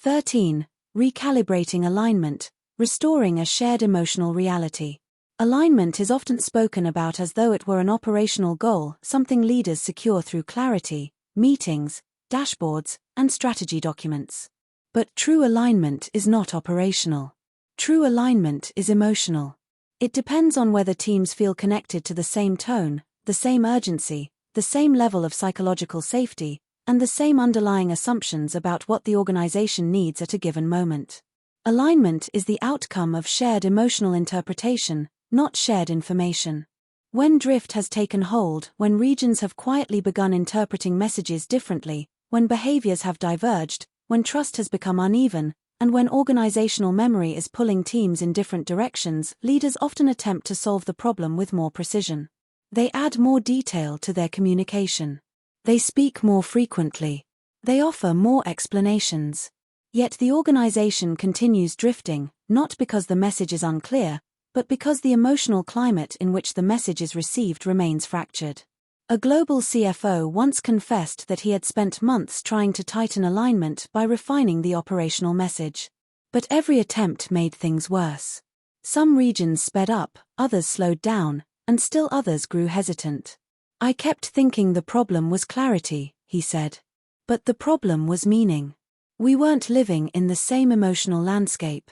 13. Recalibrating alignment, restoring a shared emotional reality. Alignment is often spoken about as though it were an operational goal, something leaders secure through clarity, meetings, dashboards, and strategy documents. But true alignment is not operational. True alignment is emotional. It depends on whether teams feel connected to the same tone, the same urgency, the same level of psychological safety, and the same underlying assumptions about what the organization needs at a given moment. Alignment is the outcome of shared emotional interpretation, not shared information. When drift has taken hold, when regions have quietly begun interpreting messages differently, when behaviors have diverged, when trust has become uneven, and when organizational memory is pulling teams in different directions, leaders often attempt to solve the problem with more precision. They add more detail to their communication. They speak more frequently. They offer more explanations. Yet the organization continues drifting, not because the message is unclear, but because the emotional climate in which the message is received remains fractured. A global CFO once confessed that he had spent months trying to tighten alignment by refining the operational message. But every attempt made things worse. Some regions sped up, others slowed down, and still others grew hesitant. "I kept thinking the problem was clarity," he said. But the problem was meaning. We weren't living in the same emotional landscape.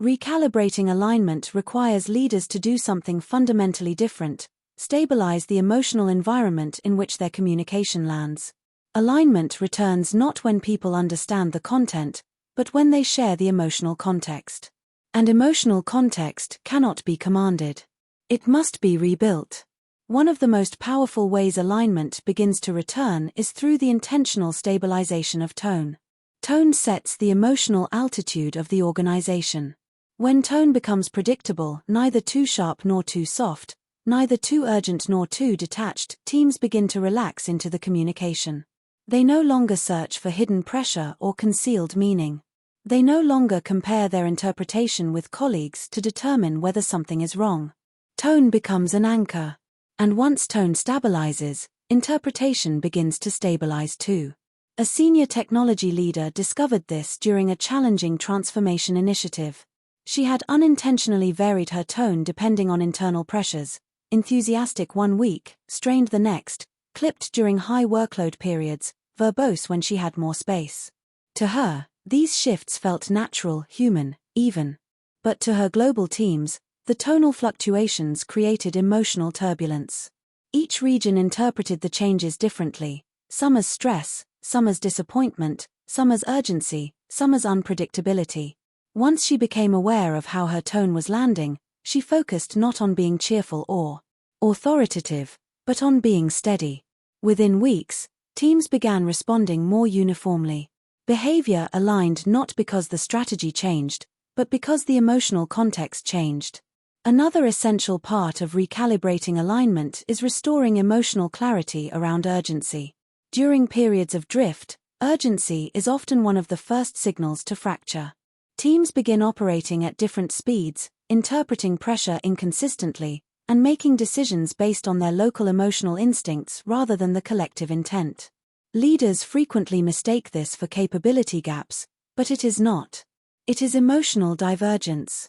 Recalibrating alignment requires leaders to do something fundamentally different: stabilize the emotional environment in which their communication lands. Alignment returns not when people understand the content, but when they share the emotional context. And emotional context cannot be commanded. It must be rebuilt. One of the most powerful ways alignment begins to return is through the intentional stabilization of tone. Tone sets the emotional altitude of the organization. When tone becomes predictable, neither too sharp nor too soft, neither too urgent nor too detached, teams begin to relax into the communication. They no longer search for hidden pressure or concealed meaning. They no longer compare their interpretation with colleagues to determine whether something is wrong. Tone becomes an anchor. And once tone stabilizes, interpretation begins to stabilize too. A senior technology leader discovered this during a challenging transformation initiative. She had unintentionally varied her tone depending on internal pressures: enthusiastic one week, strained the next, clipped during high workload periods, verbose when she had more space. To her, these shifts felt natural, human, even. But to her global teams, the tonal fluctuations created emotional turbulence. Each region interpreted the changes differently, some as stress, some as disappointment, some as urgency, some as unpredictability. Once she became aware of how her tone was landing, she focused not on being cheerful or authoritative, but on being steady. Within weeks, teams began responding more uniformly. Behavior aligned not because the strategy changed, but because the emotional context changed. Another essential part of recalibrating alignment is restoring emotional clarity around urgency. During periods of drift, urgency is often one of the first signals to fracture. Teams begin operating at different speeds, interpreting pressure inconsistently, and making decisions based on their local emotional instincts rather than the collective intent. Leaders frequently mistake this for capability gaps, but it is not. It is emotional divergence.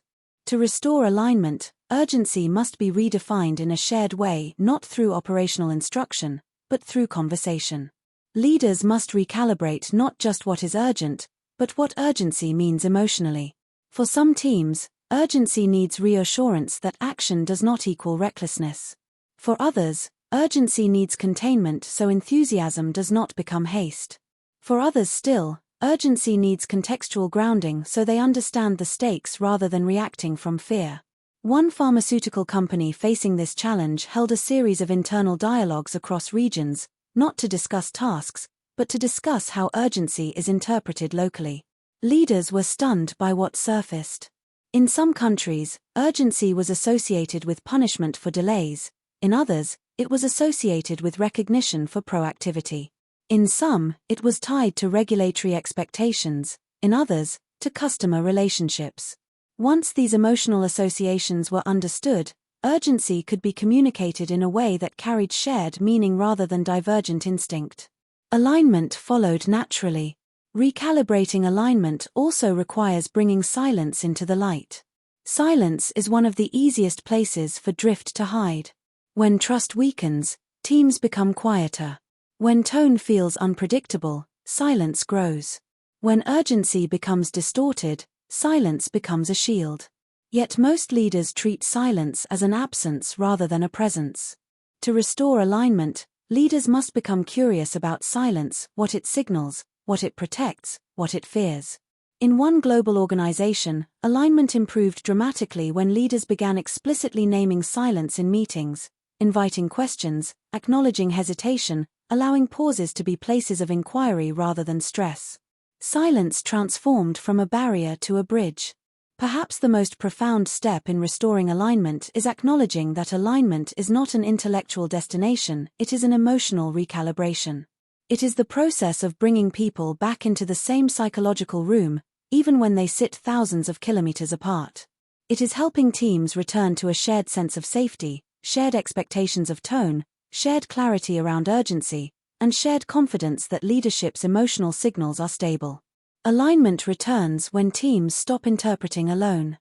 To restore alignment, urgency must be redefined in a shared way, not through operational instruction, but through conversation. Leaders must recalibrate not just what is urgent, but what urgency means emotionally. For some teams, urgency needs reassurance that action does not equal recklessness. For others, urgency needs containment so enthusiasm does not become haste. For others still, urgency needs contextual grounding so they understand the stakes rather than reacting from fear. One pharmaceutical company facing this challenge held a series of internal dialogues across regions, not to discuss tasks, but to discuss how urgency is interpreted locally. Leaders were stunned by what surfaced. In some countries, urgency was associated with punishment for delays. In others, it was associated with recognition for proactivity. In some, it was tied to regulatory expectations. In others, to customer relationships. Once these emotional associations were understood, urgency could be communicated in a way that carried shared meaning rather than divergent instinct. Alignment followed naturally. Recalibrating alignment also requires bringing silence into the light. Silence is one of the easiest places for drift to hide. When trust weakens, teams become quieter. When tone feels unpredictable, silence grows. When urgency becomes distorted, silence becomes a shield. Yet most leaders treat silence as an absence rather than a presence. To restore alignment, leaders must become curious about silence, what it signals, what it protects, what it fears. In one global organization, alignment improved dramatically when leaders began explicitly naming silence in meetings, inviting questions, acknowledging hesitation, allowing pauses to be places of inquiry rather than stress. Silence transformed from a barrier to a bridge. Perhaps the most profound step in restoring alignment is acknowledging that alignment is not an intellectual destination, it is an emotional recalibration. It is the process of bringing people back into the same psychological room, even when they sit thousands of kilometers apart. It is helping teams return to a shared sense of safety, shared expectations of tone, shared clarity around urgency, and shared confidence that leadership's emotional signals are stable. Alignment returns when teams stop interpreting alone.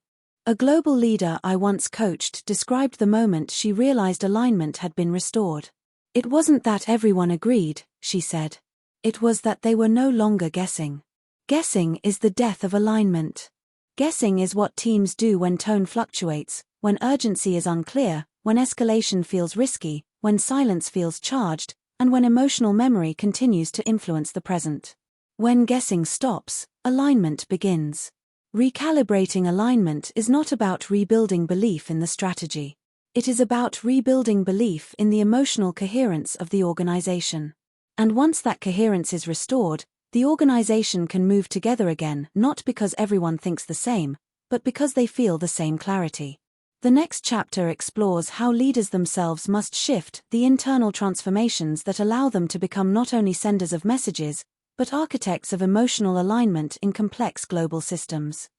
A global leader I once coached described the moment she realized alignment had been restored. It wasn't that everyone agreed, she said. It was that they were no longer guessing. Guessing is the death of alignment. Guessing is what teams do when tone fluctuates, when urgency is unclear, when escalation feels risky, when silence feels charged, and when emotional memory continues to influence the present. When guessing stops, alignment begins. Recalibrating alignment is not about rebuilding belief in the strategy. It is about rebuilding belief in the emotional coherence of the organization. And once that coherence is restored, the organization can move together again, not because everyone thinks the same, but because they feel the same clarity. The next chapter explores how leaders themselves must shift the internal transformations that allow them to become not only senders of messages, but architects of emotional alignment in complex global systems.